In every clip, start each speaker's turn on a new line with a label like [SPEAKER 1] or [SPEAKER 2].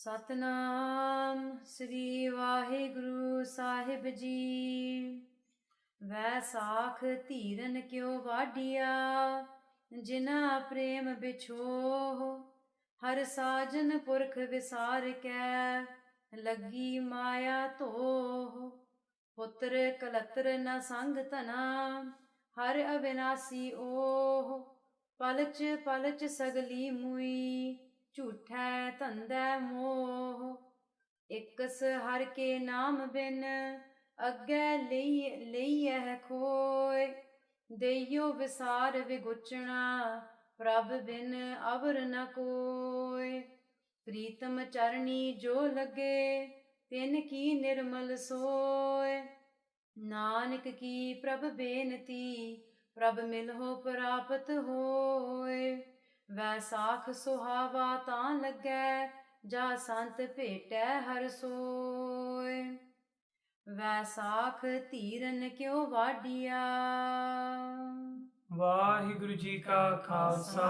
[SPEAKER 1] Satnam Sri Vaheguru Sahib Ji. Vaisakh ਧੀਰਨ ਕਿਉ ਵਾਢਿਆ ਜਿਨਾ ਪ੍ਰੇਮ ਬਿਛੋਹ ਹਰ ਸਾਜਨ ਪੁਰਖ ਵਿਸਾਰ ਕੈ ਲੱਗੀ ਮਾਇਆ ਧੋਹ ਪੁੱਤਰ ਕਲਤਰ ਨ ਸੰਗ ਧਨਾ ਹਰ ਅਵਿਨਾਸੀ ਓਹ ਪਲਚ ਪਲਚ ਸਗਲੀ ਮੁਈ ਝੂਠੈ ਧੰਦੈ ਮੋਹ ਇਕਸ ਹਰ ਕੇ ਨਾਮ ਬਿਨ ਅੱਗੇ ਲਈਐ ਖੋਏ ਦੇਈਓ ਵਿਸਾਰ ਵਿਗੁਚਣਾ ਪ੍ਰਭ ਬਿਨ ਅਵਰ ਨ ਕੋਇ ਪ੍ਰੀਤਮ ਚਰਣੀ ਜੋ ਲਗੇ ਤਿਨ ਕੀ ਨਿਰਮਲ ਸੋਏ ਨਾਨਕ ਕੀ ਪ੍ਰਭ ਬੇਨਤੀ ਪ੍ਰਭ ਮਿਲਹੁ ਪ੍ਰਾਪਤ ਹੋਏ ਵੈਸਾਖ ਸੁਹਾਵਾ ਤਾਂ ਲੱਗੈ ਜਾ ਸੰਤ ਭੇਟੈ ਹਰ ਸੋਏ ਵੈਸਾਖ ਧੀਰਨ ਕਿਉ ਵਾਢਿਆ।
[SPEAKER 2] ਵਾਹਿਗੁਰੂ ਜੀ ਕਾ ਖਾਲਸਾ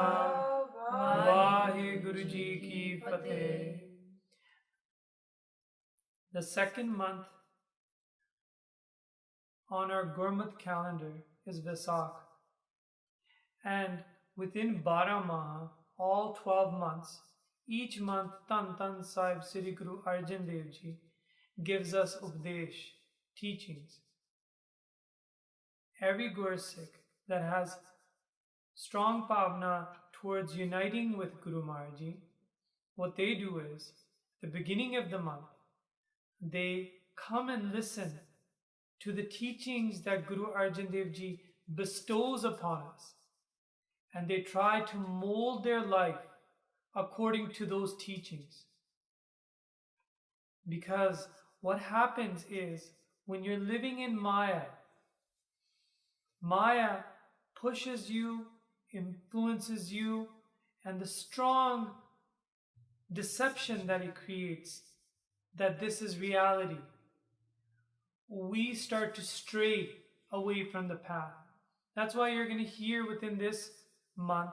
[SPEAKER 2] ਵਾਹਿਗੁਰੂ ਜੀ ਕੀ ਫਤਿਹ। The second month on our Gurmat calendar is Vaisakh, and within 12 Maha, all 12 months, each month Tan Tan Sahib Sri Guru Arjan Dev Ji gives us Updesh, teachings. Every Gursikh that has strong bhavna towards uniting with Guru Maharaj Ji, what they do is, at the beginning of the month, they come and listen to the teachings that Guru Arjan Dev Ji bestows upon us, and they try to mold their life according to those teachings. Because what happens is, when you're living in Maya, Maya pushes you, influences you, and the strong deception that it creates, that this is reality, we start to stray away from the path. That's why you're going to hear within this month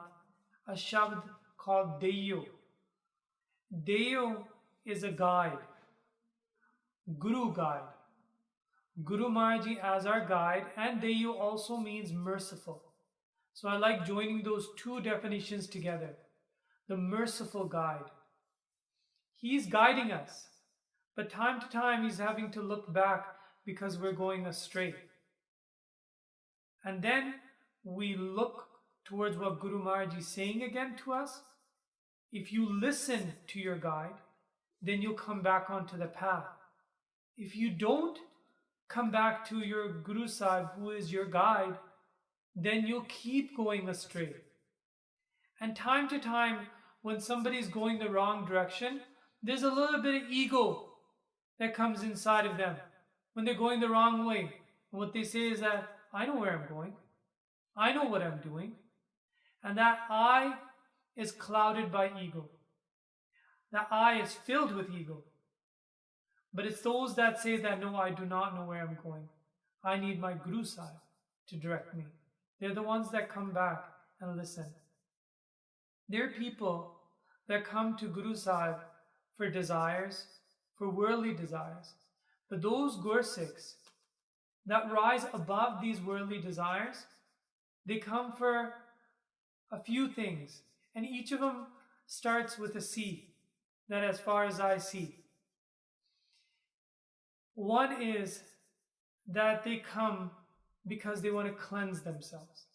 [SPEAKER 2] a shabd called Deyo. Deyo is a guide, Guru guide. Guru Maharaj Ji as our guide, and Deyo also means merciful. So I like joining those two definitions together. The merciful guide. He's guiding us, but time to time he's having to look back because we're going astray. And then we look towards what Guru Maharaj Ji is saying again to us. If you listen to your guide, then you'll come back onto the path. If you don't come back to your Guru Sahib, who is your guide, then you'll keep going astray. And time to time, when somebody's going the wrong direction, there's a little bit of ego that comes inside of them when they're going the wrong way. And what they say is that, I know where I'm going. I know what I'm doing. And that I is clouded by ego. That I is filled with ego. But it's those that say that, no, I do not know where I'm going. I need my Guru Sahib to direct me. They're the ones that come back and listen. There are people that come to Guru Sahib for desires, for worldly desires. But those Gursikhs that rise above these worldly desires, they come for a few things. And each of them starts with a C, that as far as I see. One is that they come because they want to cleanse themselves.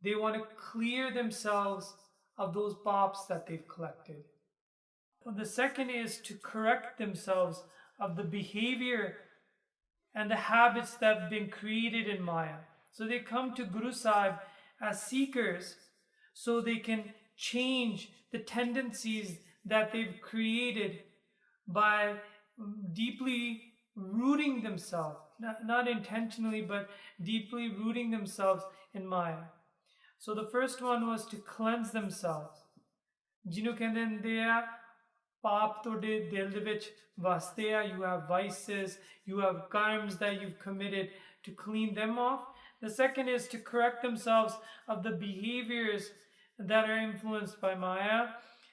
[SPEAKER 2] They want to clear themselves of those paps that they've collected. The second is to correct themselves of the behavior and the habits that have been created in Maya. So they come to Guru Sahib as seekers so they can change the tendencies that they've created by deeply rooting themselves, not intentionally, but deeply rooting themselves in Maya. So the first one was to cleanse themselves. Jinu kehndे ਹੁੰਦੇ ਆ ਪਾਪ ਤੁਹਾਡੇ ਦਿਲ ਦੇ ਵਿੱਚ ਵਸਦੇ ਆ, you have vices, you have karms that you've committed, to clean them off. The second is to correct themselves of the behaviors that are influenced by Maya.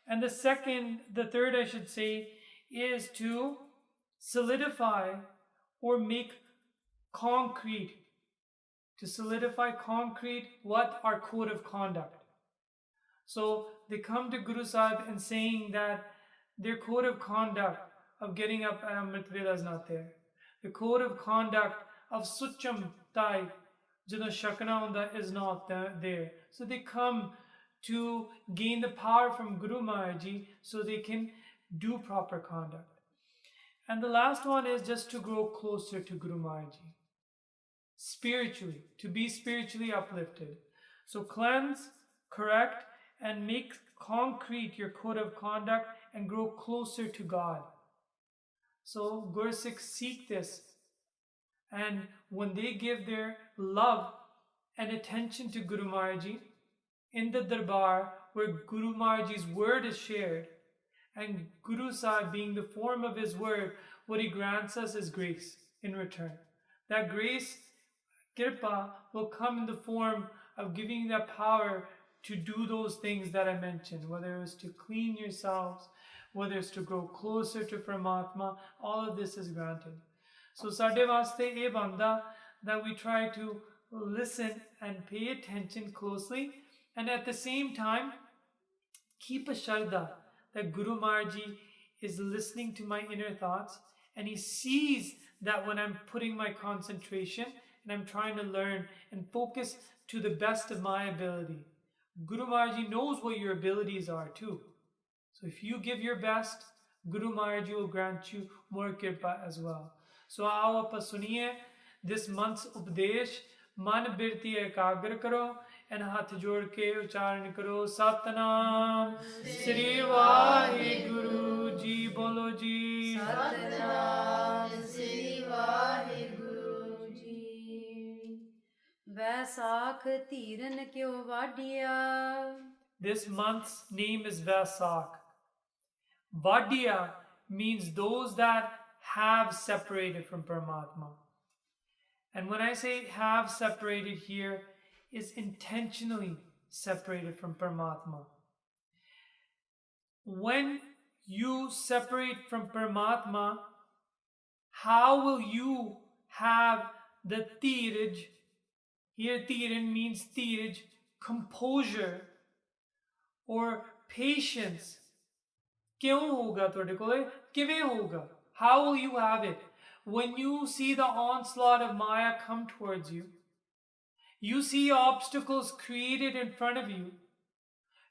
[SPEAKER 2] And the third I should say, is to solidify or make concrete, what our code of conduct. So they come to Guru Sahib and saying that their code of conduct of getting up at Amrit Vela is not there. The code of conduct of Sucham Tai, Jada Shakana Onda, is not there. So they come to gain the power from Guru Maharaj so they can do proper conduct. And the last one is just to grow closer to Guru Maharaj spiritually, to be spiritually uplifted. So cleanse, correct, and make concrete your code of conduct and grow closer to God. So Gursikhs seek this, and when they give their love and attention to Guru Maharaj in the darbar where Guru Maharaj's word is shared, and Guru Sahib being the form of his word, what he grants us is grace in return. That grace, Kirpa, will come in the form of giving that power to do those things that I mentioned, whether it's to clean yourselves, whether it's to grow closer to Paramatma, all of this is granted. So Sade Vaste E Banda, that we try to listen and pay attention closely, and at the same time keep a Shraddha that Guru Maharaj is listening to my inner thoughts, and he sees that when I'm putting my concentration and I'm trying to learn and focus to the best of my ability. Guru Maharaj knows what your abilities are too. So if you give your best, Guru Maharaj will grant you more kirpa as well. So aao apa suniye this month's Upadesh, man birti ekagra karo, and hath jod ke ucharan karo. Satnam Sri Vaheguru Ji bolo ji.
[SPEAKER 1] Satnam Sri Vaheguru Ji. Vaisakh Thiran Kyo Vadiya.
[SPEAKER 2] This month's name is Vaisakh. Vadiya means those that have separated from Paramatma. And when I say have separated here, is intentionally separated from Paramatma. When you separate from Paramatma, how will you have the tiraj? Here Tiran means tiraj, composure or patience. Kyun hoga tode kole? Kive hoga? How will you have it? When you see the onslaught of Maya come towards you, you see obstacles created in front of you,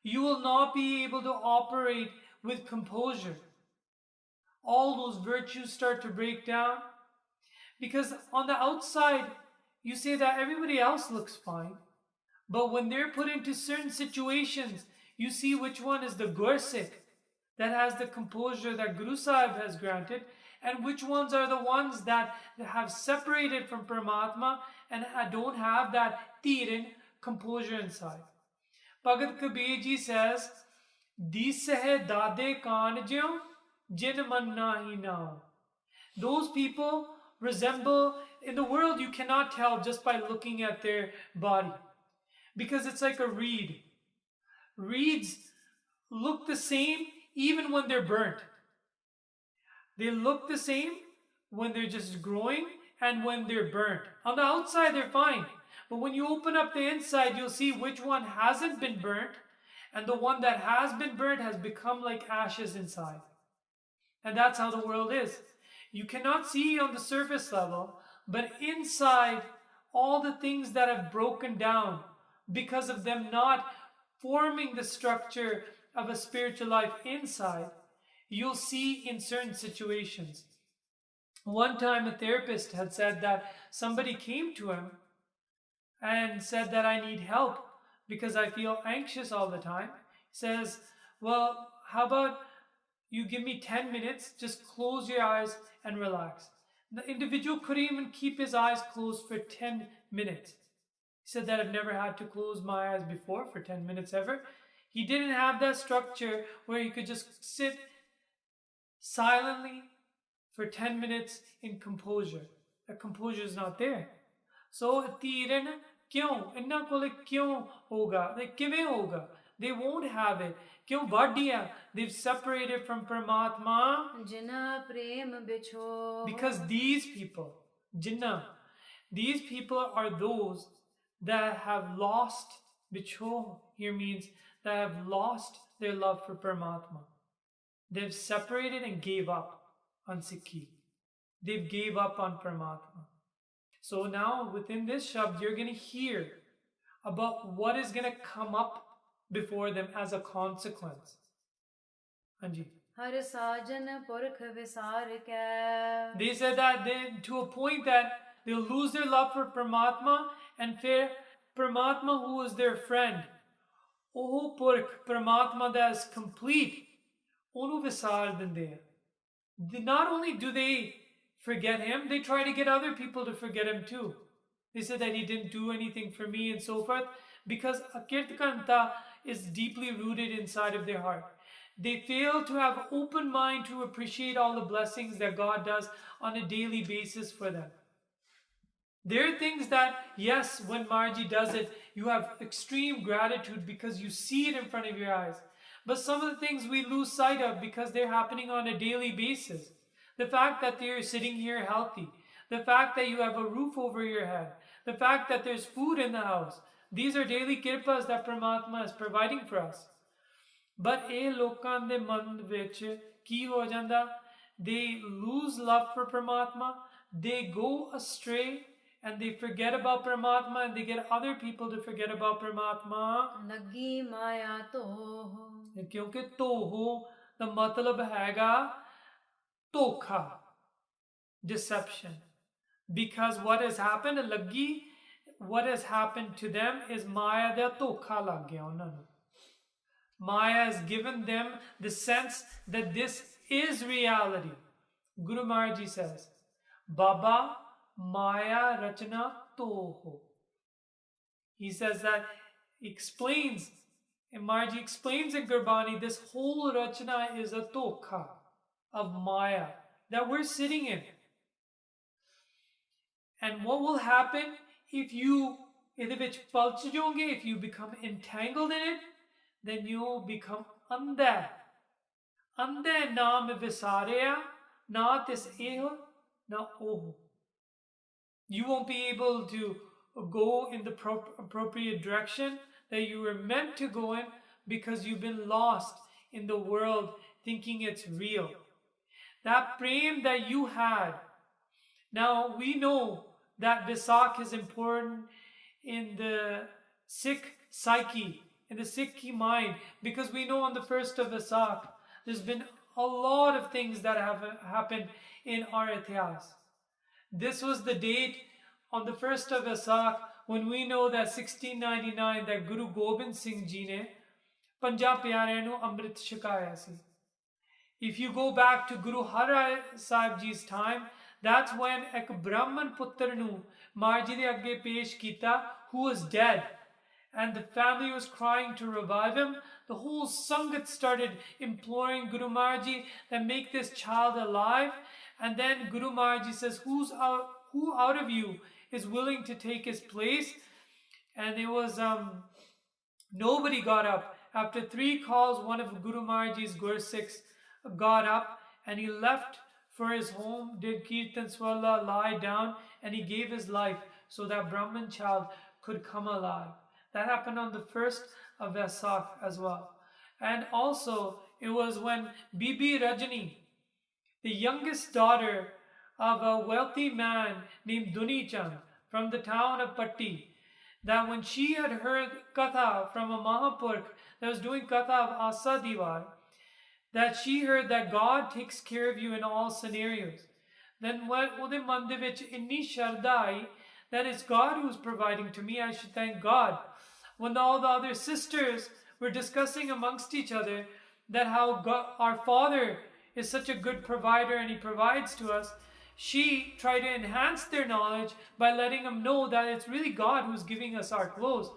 [SPEAKER 2] you will not be able to operate with composure. All those virtues start to break down, because on the outside you say that everybody else looks fine, but when they're put into certain situations, you see which one is the Gursikh that has the composure that Guru Sahib has granted, and which ones are the ones that have separated from Paramatma and don't have that Tiran composure inside. Bhagat Kabir ji says, Disahe dade kaan jyo, jin man nahi nao. Those people resemble, in the world you cannot tell just by looking at their body, because it's like a reed. Reeds look the same even when they're burnt. They look the same when they're just growing and when they're burnt. On the outside they're fine, but when you open up the inside, you'll see which one hasn't been burnt, and the one that has been burnt has become like ashes inside. And that's how the world is. You cannot see on the surface level, but inside, all the things that have broken down because of them not forming the structure of a spiritual life inside, you'll see in certain situations. One time a therapist had said that somebody came to him and said that I need help because I feel anxious all the time. He says, well, how about you give me 10 minutes, just close your eyes and relax. The individual couldn't even keep his eyes closed for 10 minutes. He said that I've never had to close my eyes before for 10 minutes ever. He didn't have that structure where he could just sit silently for 10 minutes in composure. That composure is not there. So, Tiran kyun? Inna kole kyun hoga? Like, kive hoga? they won't have it. Kyun vadiya? They've separated from Paramatma.
[SPEAKER 1] Jina prem bicho.
[SPEAKER 2] Because these people, Jinnah, these people are those that have lost, bicho here means that have lost their love for Paramatma. They've separated and gave up on Sikhi. They've gave up on Paramatma. So now within this Shabd, you're going to hear about what is going to come up before them as a consequence. Anji.
[SPEAKER 1] Har sajan purkh visar ke.
[SPEAKER 2] They said that to a point that they'll lose their love for Paramatma and fear Paramatma who is their friend. Oh Purkh, Paramatma that is complete. Onu visar dinde. Not only do they forget him, they try to get other people to forget him too. They said that he didn't do anything for me and so forth, because Akirtakanta is deeply rooted inside of their heart. They fail to have open mind to appreciate all the blessings that God does on a daily basis for them. There are things that, yes, when Marji does it, you have extreme gratitude because you see it in front of your eyes. But some of the things we lose sight of because they're happening on a daily basis. The fact that you're sitting here healthy, the fact that you have a roof over your head, the fact that there's food in the house. These are daily kirpas that Paramatma is providing for us. But eh lokan de man vich ki ho janda? They lose love for Paramatma, they go astray, and they forget about Paramatma, and they get other people to forget about Paramatma.
[SPEAKER 1] Lagi maya to.
[SPEAKER 2] Kyunki toho, the matlab haiga tokha, deception. Because what has happened, lagi, what has happened to them is Maya da tokha lag gaya unna nu. Maya has given them the sense that this is reality. Guru Maharaj says, Baba Maya Rachana Toho. He says that, explains, and Maharaj explains in Gurbani, this whole Rachana is a tokha of Maya that we're sitting in. And what will happen if you, if you become entangled in it, then you become andha. Andha naam visarya, na tis eho, na oho. You won't be able to go in the appropriate direction that you were meant to go in because you've been lost in the world thinking it's real. That prem that you had. Now we know that Vaisakh is important in the Sikh psyche, in the Sikh mind, because we know on the 1st of Vaisakh, there's been a lot of things that have happened in our Itihas. This was the date on the 1st of Vaisakh when we know that 1699 that Guru Gobind Singh Ji ne Punjab Pyaryan nu Amrit Shikaya si. If you go back to Guru Har Rai Sahib Ji's time, that's when ek Brahman Putter nu Maharji de agge pesh kita, who was dead. And the family was crying to revive him. The whole Sangat started imploring Guru Maharji that make this child alive. And then Guru Maharji says, who out of you is willing to take his place? And it was, nobody got up. After 3 calls, one of Guru Maharji's Gursikhs got up and he left for his home, did Kirtan Swalla, lie down, and he gave his life so that Brahman child could come alive. That happened on the 1st of Vaisakh as well. And also, it was when Bibi Rajani, the youngest daughter of a wealthy man named Duni Chand from the town of Patti, that when she had heard Katha from a Mahapurkh that was doing Katha of Asa Diwar, that she heard that God takes care of you in all scenarios. Then what ude mandir vich inni sharda aayi that it's God who's providing to me, I should thank God. When all the other sisters were discussing amongst each other that how God, our Father is such a good provider and He provides to us, she tried to enhance their knowledge by letting them know that it's really God who's giving us our clothes.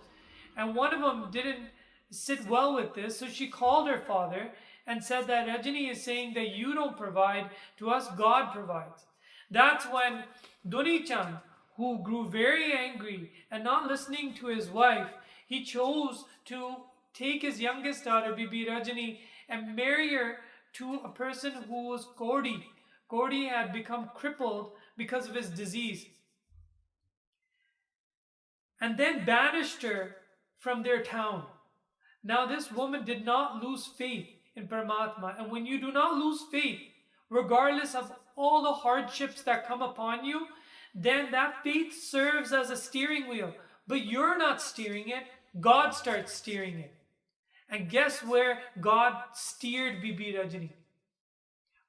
[SPEAKER 2] And one of them didn't sit well with this, so she called her father and said that Rajani is saying that you don't provide, to us God provides. That's when Duni Chand, who grew very angry and not listening to his wife, he chose to take his youngest daughter, Bibi Rajani, and marry her to a person who was Kodi. Kodi had become crippled because of his disease. And then banished her from their town. Now this woman did not lose faith in Paramatma. And when you do not lose faith, regardless of all the hardships that come upon you, then that faith serves as a steering wheel. But you're not steering it, God starts steering it. And guess where God steered Bibi Rajani?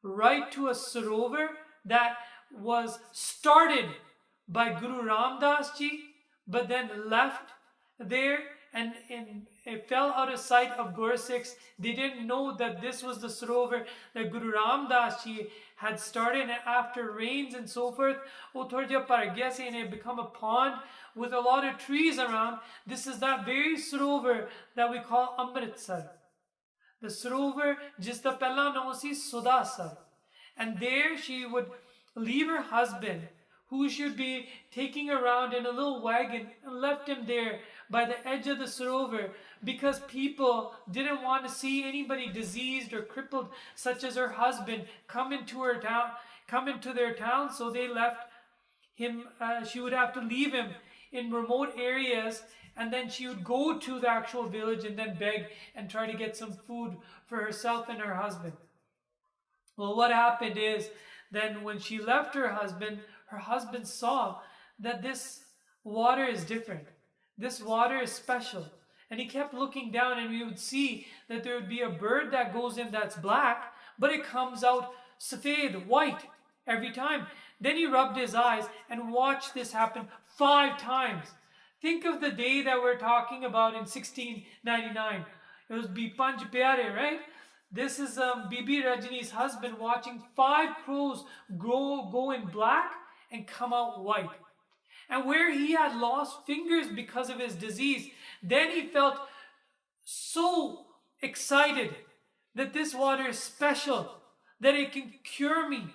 [SPEAKER 2] Right to a sarovar that was started by Guru Ramdas Ji, but then left there, and it fell out of sight of Gursikhs. They didn't know that this was the sarovar that Guru Ramdas Ji had started, and after rains and so forth, and it had become a pond with a lot of trees around. This is that very sarovar that we call Amritsar. The sarovar jista pehla naam si Sudasar. And there she would leave her husband, who should be taking around in a little wagon, and left him there by the edge of the sarovar because people didn't want to see anybody diseased or crippled such as her husband come into their town. So they left him. She would have to leave him in remote areas, and then she would go to the actual village and then beg and try to get some food for herself and her husband. Well, what happened is then when she left her husband saw that this water is different. This water is special. And he kept looking down, and we would see that there would be a bird that goes in that's black, but it comes out safed, white, every time. Then he rubbed his eyes and watched this happen 5 times. Think of the day that we're talking about in 1699. It was Bipanj Pyare, right? This is Bibi Rajani's husband watching 5 crows go in black and come out white. And where he had lost fingers because of his disease, then he felt so excited that this water is special, that it can cure me.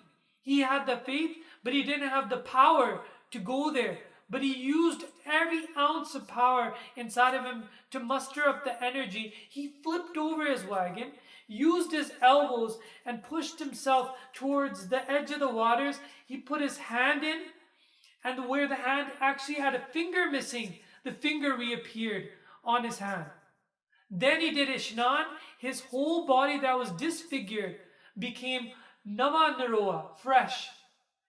[SPEAKER 2] He had the faith, but he didn't have the power to go there. But he used every ounce of power inside of him to muster up the energy. He flipped over his wagon, used his elbows, and pushed himself towards the edge of the waters. He put his hand in, and where the hand actually had a finger missing, the finger reappeared on his hand. Then he did Ishnan. His whole body that was disfigured became Nama Naroa, fresh,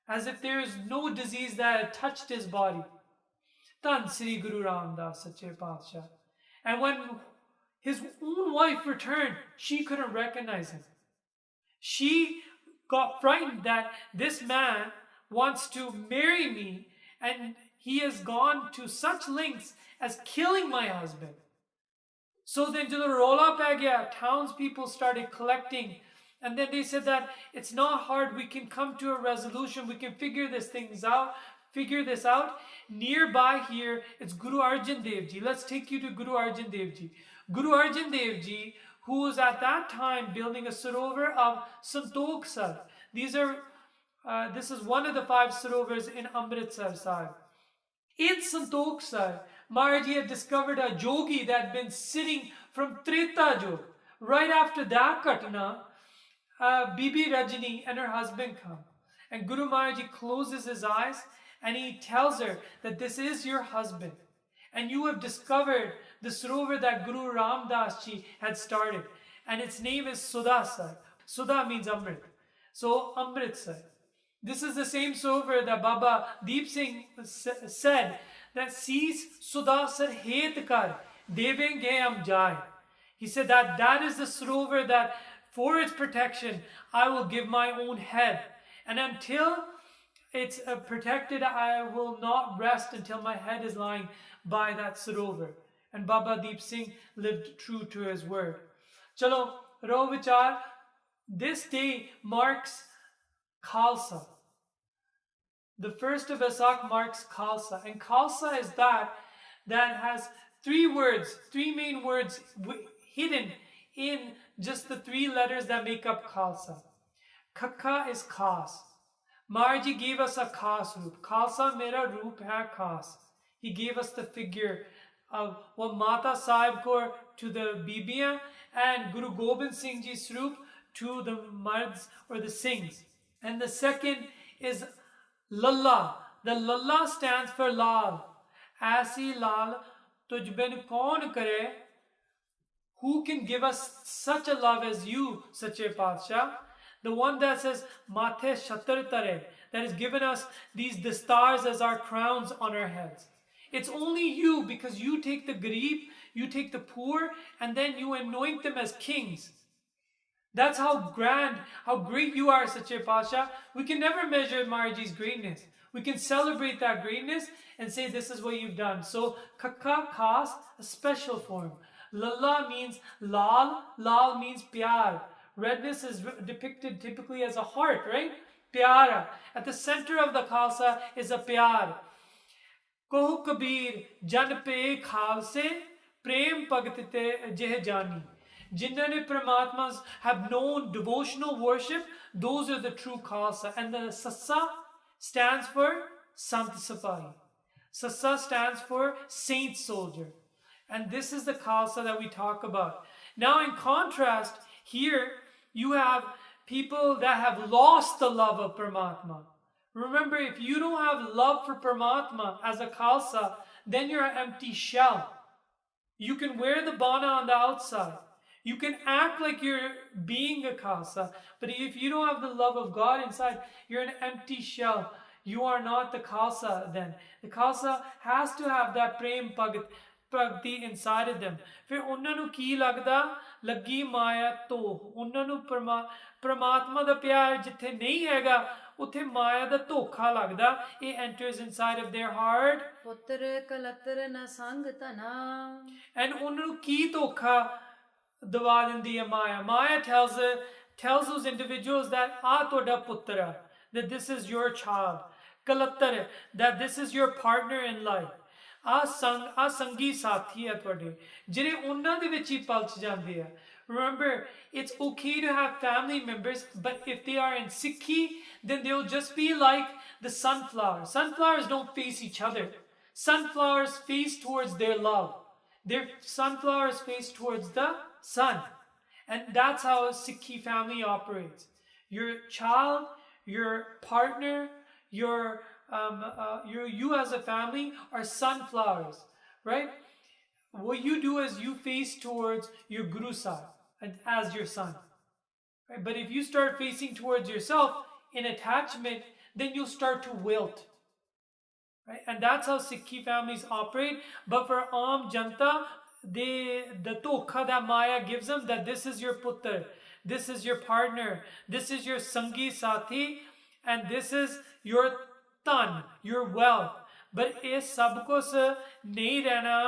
[SPEAKER 2] as if there is no disease that had touched his body. Tan Sri Guru Ramdas Sache Paatshah. And when his own wife returned, she couldn't recognize him. She got frightened that this man wants to marry me, and he has gone to such lengths as killing my husband. So then the rola pe gaya, townspeople started collecting, and then they said that it's not hard, we can come to a resolution, we can figure this out. Nearby here, it's Guru Arjan Dev Ji. Let's take you to Guru Arjan Dev Ji. Guru Arjan Dev Ji, who was at that time building a sarovar of Santokh Sar. This is one of the 5 sarovars in Amritsar Sahib. In Santokh Sar, Maharaji had discovered a jogi that had been sitting from Treta Jog. Right after that Katna, Bibi Rajani and her husband come. And Guru Maharaji closes his eyes and he tells her that this is your husband. And you have discovered the sarovar that Guru Ramdas Ji had started. And its name is Sudasar. Sudha means Amrit. So Amritsar. This is the same sarovar that Baba Deep Singh said that sees Sudasar het kar devenge am jai. He said that is the sarovar that for its protection I will give my own head. And until it's protected, I will not rest until my head is lying by that sarovar. And Baba Deep Singh lived true to his word. Chalo, Ro Vichar, this day marks Khalsa. The first of Vaisakh marks Khalsa. And Khalsa is that has 3 words, 3 main words hidden in just the 3 letters that make up Khalsa. Kakha is Khas. Maharaji gave us a Khas roop. Khalsa mera roop hai Khas. He gave us the figure of what Mata Sahib Kaur to the Bibiyan, and Guru Gobind Singh Ji Swarup to the Mards or the Singhs. And the second is Lalla. The Lalla stands for Lal. Aisi Lal tuj bin kaun kare. Who can give us such a love as you, Sache Patsha? The one that says Mathe Shatar Tare, that has given us these dastars as our crowns on our heads. It's only you, because you take the Garib, you take the poor, and then you anoint them as kings. That's how grand, how great you are, Sache Pasha. We can never measure Maharaji's greatness. We can celebrate that greatness and say this is what you've done. So Kakha Khas, a special form. Lalla means lal. Lal means pyar. Redness is depicted typically as a heart, right? Pyara. At the center of the Khalsa is a pyar. Koh Kabir jan pe khalse prem pagtite jeh jani. Jinnah Paramatmas have known devotional worship, those are the true Khalsa. And the Sassa stands for Sant Sipahi. Sassa stands for Saint Soldier. And this is the Khalsa that we talk about. Now in contrast, here you have people that have lost the love of Paramatma. Remember, if you don't have love for Paramatma as a Khalsa, then you're an empty shell. You can wear the bana on the outside. You can act like you're being a Khalsa, but if you don't have the love of God inside, you're an empty shell. You are not the Khalsa then. The Khalsa has to have that prem Bhakti inside of them. ਫਿਰ ਉਹਨਾਂ ਨੂੰ ਕੀ ਲੱਗਦਾ ਲੱਗੀ ਮਾਇਆ ਧੋ ਉਹਨਾਂ ਨੂੰ ਪਰਮਾਤਮਾ ਦਾ ਪਿਆਰ ਜਿੱਥੇ ਨਹੀਂ ਹੈਗਾ ਉੱਥੇ ਮਾਇਆ ਦਾ ਧੋਖਾ ਲੱਗਦਾ it enters inside of their heart
[SPEAKER 1] ਪੁੱਤਰ ਕਲਤਰ ਨ ਸੰਗ ਧਨਾ
[SPEAKER 2] and ਉਹਨਾਂ ਨੂੰ ਕੀ ਧੋਖਾ ਦਵਾ ਦਿੰਦੀ ਹੈ ਮਾਇਆ tells those individuals that ਤੁਹਾਡਾ ਪੁੱਤਰ ਆ that this is your child ਕਲਤਰ that this is your partner in life ਸੰਗੀ ਸਾਥੀ ਹੈ ਤੁਹਾਡੇ ਜਿਹੜੇ ਉਹਨਾਂ ਦੇ ਵਿੱਚ ਹੀ ਪਲਚ ਜਾਂਦੇ ਆ remember it's okay to have family members but if they are in Sikhi then they'll just be like the sunflowers don't face each other sunflowers face towards their love their sunflowers face towards the sun and that's how a Sikhi family operates your child your partner you as a family are sunflowers, right? What you do is you face towards your Guru Sahib as your son. Right? But if you start facing towards yourself in attachment, then you'll start to wilt. Right? And that's how Sikhi families operate. But for Aam Janta, the Tokha that Maya gives them, that this is your Putter, this is your partner, this is your Sangi Sathi, and this is your Tan, your wealth. But is sab kuch nahi rehna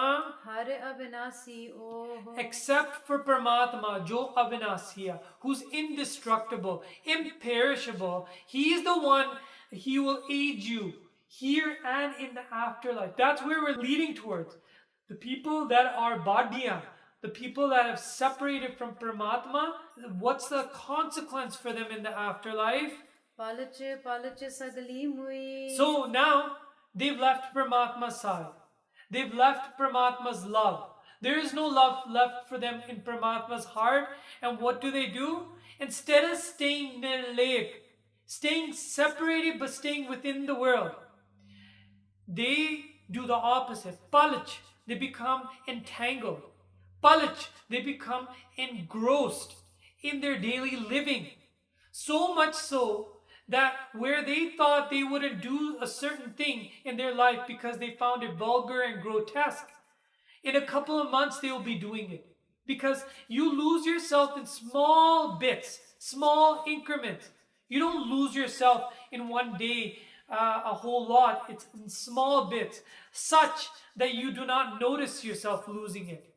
[SPEAKER 1] har avinasi oh
[SPEAKER 2] except for Paramatma, jo avinasi hai, who's indestructible, imperishable. He is the one, he will aid you here and in the afterlife. That's where we're leading towards. The people that are Badiya, the people that have separated from Paramatma, what's the consequence for them in the afterlife? So now they've left Paramatma's side. They've left Paramatma's love. There is no love left for them in Paramatma's heart. And what do? Instead of staying nirlep, staying separated but staying within the world, they do the opposite. Palach, they become entangled. Palach, they become engrossed in their daily living. So much so that where they thought they wouldn't do a certain thing in their life because they found it vulgar and grotesque, in a couple of months they will be doing it. Because you lose yourself in small bits, small increments. You don't lose yourself in one day a whole lot. It's in small bits, such that you do not notice yourself losing it.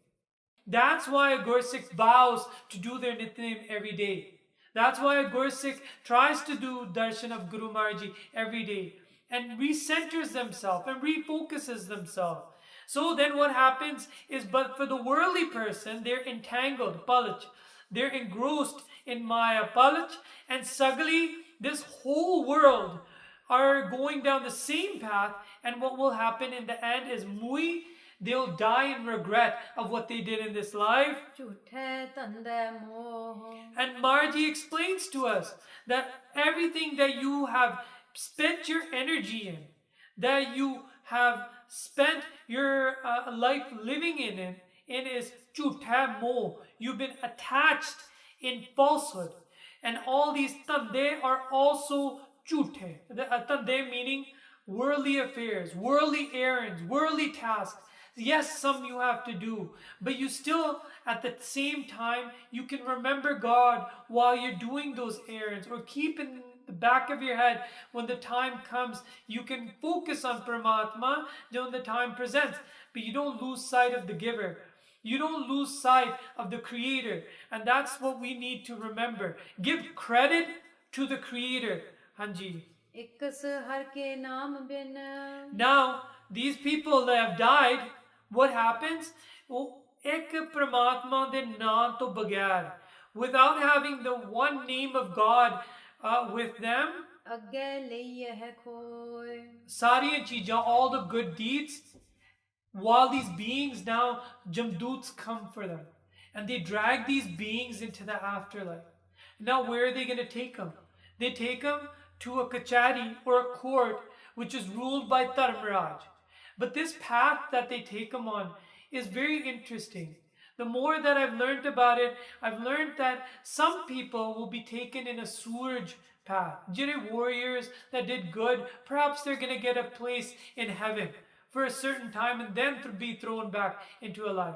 [SPEAKER 2] That's why a Gursikh vows to do their Nityanem every day. That's why a Gursikh tries to do darshan of Guru Maharaj every day and recenters themselves and refocuses themselves. So then what happens is, but for the worldly person, they're entangled, palach. They're engrossed in Maya, palach, and sagli, this whole world are going down the same path, and what will happen in the end is mui, they'll die in regret of what they did in this life.
[SPEAKER 1] ਝੂਠੇ ਧੰਦੇ ਮੋਹ
[SPEAKER 2] And Marji explains to us that everything that you have spent your energy in, that you have spent your life living in is jhutha moh. You've been attached in falsehood. And all these tande are also jhuthe. Tande meaning worldly affairs, worldly errands, worldly tasks. Yes, some you have to do, but you still, at the same time, you can remember God while you're doing those errands, or keep in the back of your head when the time comes, you can focus on Paramatma when the time presents, but you don't lose sight of the giver. You don't lose sight of the creator, and that's what we need to remember. Give credit to the creator. Hanji.
[SPEAKER 1] ਇਕਸ ਹਰ ਕੇ ਨਾਮ ਬਿਨ
[SPEAKER 2] Now, these people that have died, what happens? Ek Paramatma de naam to bagyar, without having the one name of God with them,
[SPEAKER 1] ਅੱਗੇ ਲਈਏ ਹੈ ਖੋਏ
[SPEAKER 2] sariyan cheejan, all the good deeds, while these beings now, Jamdoots come for them. And they drag these beings into the afterlife. Now where are they going to take them? They take them to a kachari or a court which is ruled by Dharmaraj. But this path that they take them on is very interesting. The more that I've learned about it, I've learned that some people will be taken in a Suraj path. Jire warriors that did good, perhaps they're going to get a place in heaven for a certain time and then be thrown back into a life.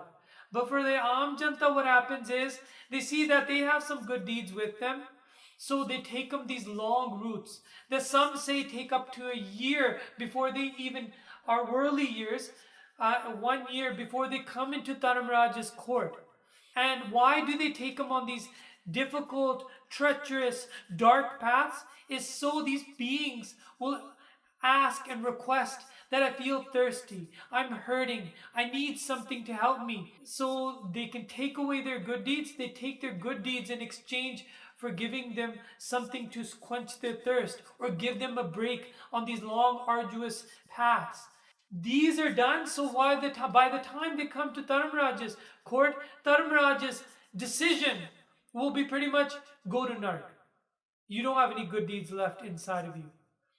[SPEAKER 2] But for the Aam Janta, what happens is they see that they have some good deeds with them. So they take them these long routes that some say take up to a year before they even are worldly years, 1 year before they come into Dharmaraj's court. And why do they take them on these difficult, treacherous, dark paths? Is so these beings will ask and request that I feel thirsty, I'm hurting, I need something to help me. So they can take away their good deeds. They take their good deeds in exchange for giving them something to quench their thirst, or give them a break on these long, arduous paths. These are done so by the time they come to Dharmaraj's court, Dharmaraj's decision will be pretty much go to Nark. You don't have any good deeds left inside of you.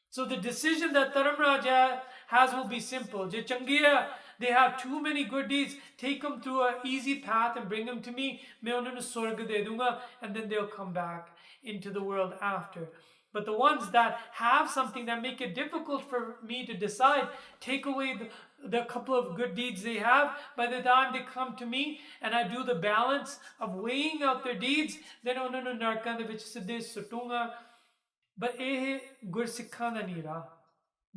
[SPEAKER 2] So the decision that Dharmaraj has will be simple. Je changiya, they have too many good deeds, take them through an easy path and bring them to me. Main unhon swarg de dunga, and then they'll come back into the world after. But the ones that have something that make it difficult for me to decide, take away the couple of good deeds they have. By the time they come to me and I do the balance of weighing out their deeds, then unhon nu narkan de vich siddhe sutunga. But Gursikhan da nahi raha.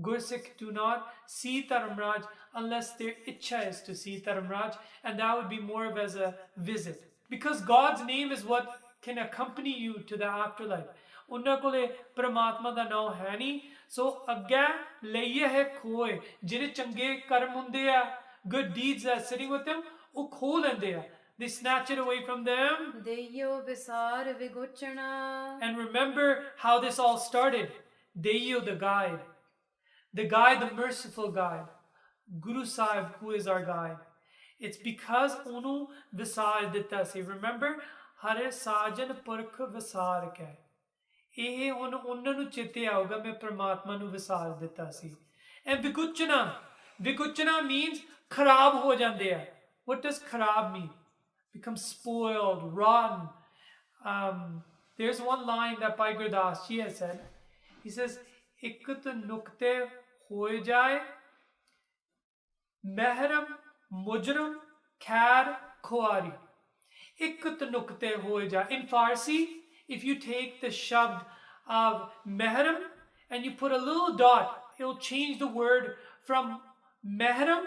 [SPEAKER 2] Gursikh do not see Dharmaraj unless their itcha is to see Dharmaraj, and that would be more of as a visit. Because God's name is what can accompany you to the afterlife. Unna kole Paramatma da naam hai nahi, so agga laiye hai khoe. Jire change karm hunde a, good deeds that are sitting with them, oh kho lende a. They snatch it away from them.
[SPEAKER 1] ਦੇਈਓ ਵਿਸਾਰ ਵਿਗੋਚਣਾ
[SPEAKER 2] And remember how this all started. Deyo, the guide, the merciful guide, Guru Sahib, who is our guide. It's because Onu Visar Ditta se. Remember, Hare Sajan Purkh Visar ke. ਇਹ ਹੁਣ ਉਹਨਾਂ ਨੂੰ ਚੇਤੇ ਆਊਗਾ ਮੈਂ ਪ੍ਰਮਾਤਮਾ ਨੂੰ ਵਿਸਾਰ ਦਿੱਤਾ ਸੀ. And ਵਿਗੁਚਨਾ means ਖਰਾਬ ਹੋ ਜਾਂਦੇ ਆ. What does ਖਰਾਬ mean? Become spoiled, rotten. There's one line that Bhai Gurdas Ji has said. He says, Ikut nukte hoye jaye, mehram mujram khair khoari. Ikut nukte hoye jaye. In Farsi, if you take the shabd of mehram and you put a little dot, it'll change the word from mehram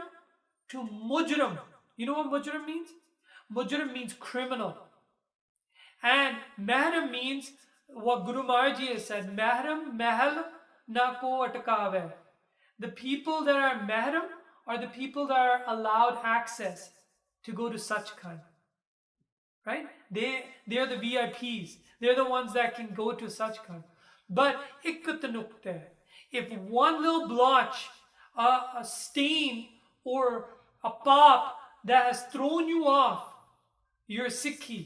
[SPEAKER 2] to mujram. You know what mujram means? Mujram means criminal. And mehram means what Guru Maharaj Ji has said, mehram mahal na ko atkave. The people that are mehram are the people that are allowed access to go to Sachkhand. Right? They are the VIPs. They're the ones that can go to Sachkhand. But if one little blotch, a stain, or a pop that has thrown you off your Sikhi,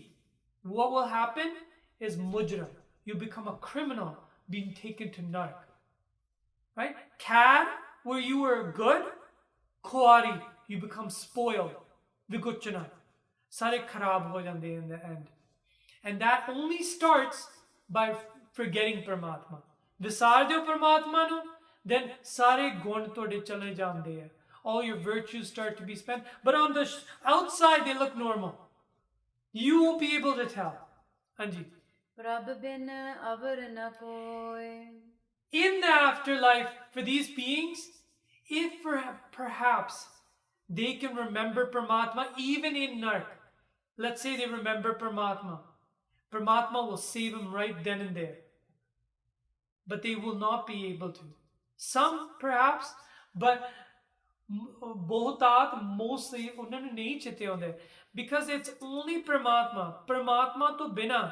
[SPEAKER 2] what will happen is mujram. You become a criminal being taken to narc. Right? Cad, where you were good, Kuari, you become spoiled. Viguchana. Sare kharab ho jande in the end. And that only starts by forgetting Paramatma. Visar diyo Paramatma nu, then sare gun tode chale jande hai. All your virtues start to be spent. But on the outside, they look normal. You won't be able to tell. Anji.
[SPEAKER 1] Prabh bin avar na koi.
[SPEAKER 2] In the afterlife, for these beings, if perhaps they can remember Paramatma, even in Nark, let's say they remember Paramatma, Paramatma will save them right then and there. But they will not be able to. Some perhaps, but Bohutat mostly unhone nahi chite honde. Because it's only Paramatma. Paramatma to bina.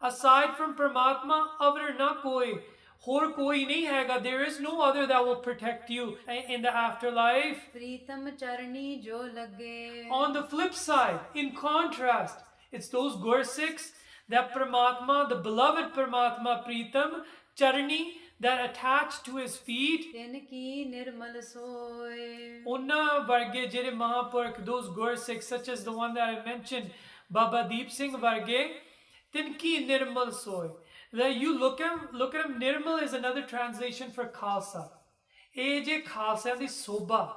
[SPEAKER 2] Aside from Paramatma, avar na koi. Hor koi nahi hega. There is no other that will protect you in the afterlife.
[SPEAKER 1] Pritam charni jo lage.
[SPEAKER 2] On the flip side, in contrast, it's those Gursikhs that Paramatma, the beloved Paramatma Pritam, charni, that attached to his feet.
[SPEAKER 1] Tinki nirmal soy.
[SPEAKER 2] Unna varge jere Mahapurkh, those Gursikhs, such as the one that I mentioned, Baba Deep Singh varge, tinki nirmal soy. That you look at him, nirmal is another translation for Khalsa. Eje Khalsa di soba.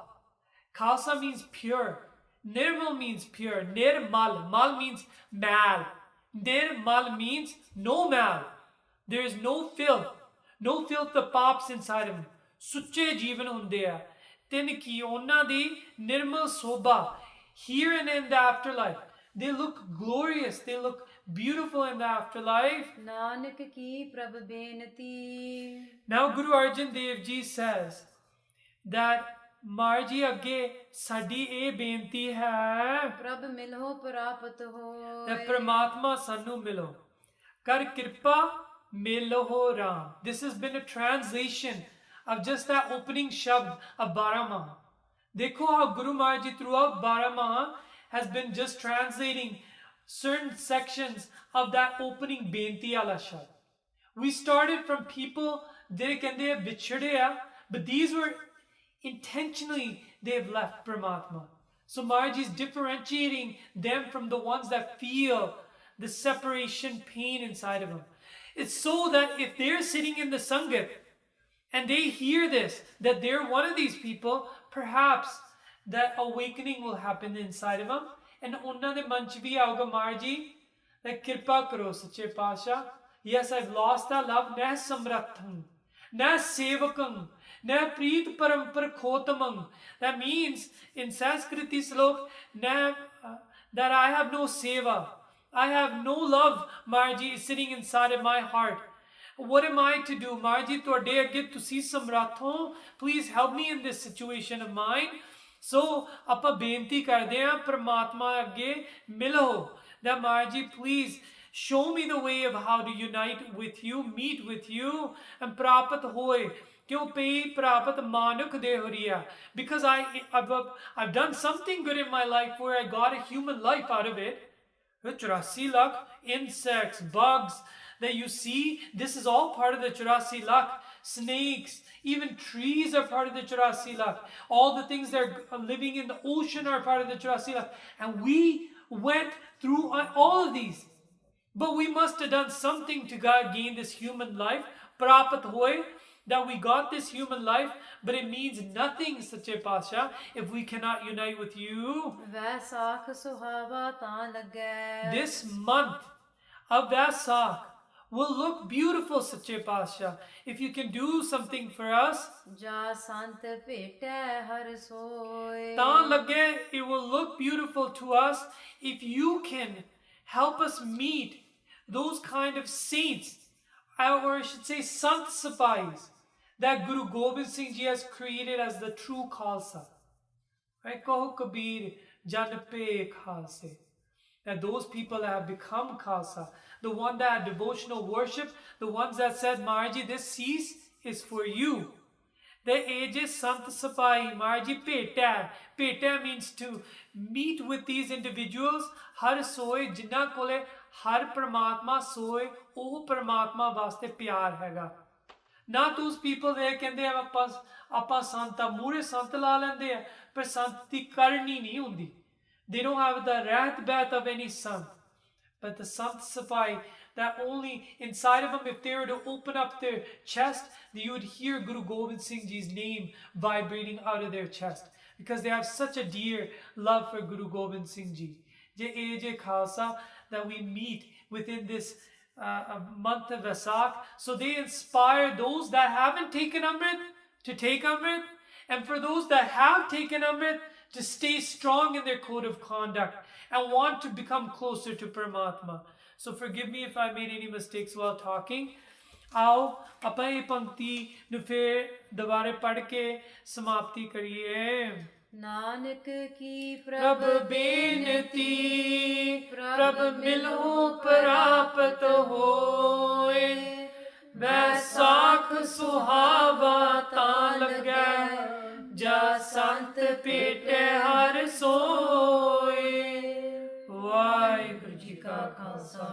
[SPEAKER 2] Khalsa means pure. Nirmal means pure. Nirmal. Mal means mal. Nirmal means no mal. There is no filth. No filth that pops inside him. Suche jivan hunde. Tinki onna di nirmal soba. Here and in the afterlife. They look glorious. They look beautiful in the afterlife.
[SPEAKER 1] Nanak ki prabh benati.
[SPEAKER 2] Now Guru Arjan Dev Ji says that Marji agge sadi e benti hai
[SPEAKER 1] Prabh milho prapat ho.
[SPEAKER 2] that Paramatma sanu milo. Kar kirpa miloho Ram. This has been a translation of just that opening shabd of Baramaha. Dekho how Guru Maharaj throughout Baramaha has been just translating certain sections of that opening Benti ala shabd. We started from people dere kende bichhade, but these were intentionally they've left Paramatma. So Maharaj is differentiating them from the ones that feel the separation pain inside of them. It's so that if they're sitting in the Sangat and they hear this, that they're one of these people, perhaps that awakening will happen inside of them. And unna de manch vi auga Maharji, that kirpa karo sache pasha. Yes, I've lost that love. Na samratham, na sevakam, na preet parampar khotamam. That means in Sanskriti slok, that I have no seva. I have no love, Maharji, is sitting inside of my heart. What am I to do? Maharji, tode agge tusi samrathon. Please help me in this situation of mine. So, ਆਪਾਂ ਬੇਨਤੀ ਕਰਦੇ ਹਾਂ ਪਰਮਾਤਮਾ ਅੱਗੇ ਮਿਲੋ that Maharji, please show me the way of how to unite with you, meet with you, and ਪ੍ਰਾਪਤ ਹੋਏ ਕਿਉਂ ਪਈ ਪ੍ਰਾਪਤ ਮਾਨੁਖ ਦੇ ਹੋਰੀਆ because I've done something good in my life where I got a human life out of it. 84 lakh insects, bugs that you see, this is all part of the 84 lakh. Snakes, even trees are part of the 84 lakh. All the things that are living in the ocean are part of the 84 lakh. And we went through all of these. But we must have done something to gain this human life. Prapat hoy, that we got this human life, but it means nothing, Sache Pasha, if we cannot unite with you.
[SPEAKER 1] Vaisakh suhava taan lage.
[SPEAKER 2] This month of Vaisakh will look beautiful, Sache Pasha, if you can do something for us.
[SPEAKER 1] Ja sant pete har soy.
[SPEAKER 2] Taan lage, it will look beautiful to us if you can help us meet those kind of saints, or I should say Sant Sapais, that Guru Gobind Singh Ji has created as the true Khalsa. Right? Kaho Kabir Jan Pe Khalse. That those people that have become Khalsa, the one that had devotional worship, the ones that said, Maharji, this cease is for you. The age Sant Sapai Marji Peta. Peta means to meet with these individuals. Har soe jinna kole har Paramatma soe, oh Paramatma vaste pyar hega. Not those people there ਕਹਿੰਦੇ ਆਪਾਂ ਸੰਤ ਆ ਮੂਰੇ ਸੰਤ ਲਾ ਲੈਂਦੇ ਆ ਪਰ ਸੰਤ ਦੀ ਕਰਨੀ ਨਹੀਂ ਹੁੰਦੀ. They don't have the ਰਹਿਤ ਬਹਿਤ of any sant. But the Sant Sapai, that only inside of them, if they were to open up their chest, you would hear Guru Gobind Singh Ji's name vibrating out of their chest. Because they have such a dear love for Guru Gobind Singh Ji. Je Khalsa, that we meet within this month of Vaisakh. So they inspire those that haven't taken Amrit to take Amrit. And for those that have taken Amrit, to stay strong in their code of conduct and want to become closer to Paramatma. So forgive me if I made any mistakes while talking. आओ ਆਪਾਂ ਇਹ ਪੰਕਤੀ ਨੂੰ ਫਿਰ ਦੁਬਾਰੇ ਪੜ੍ਹ ਕੇ ਸਮਾਪਤੀ ਕਰੀਏ.
[SPEAKER 1] नानक की
[SPEAKER 2] प्रभ बेनती प्रभ मिलो प्राप्त होए. वैसाख सुहावा तां लगै जा संत पेटे हर सोए. वाहिगुरु जी का खालसा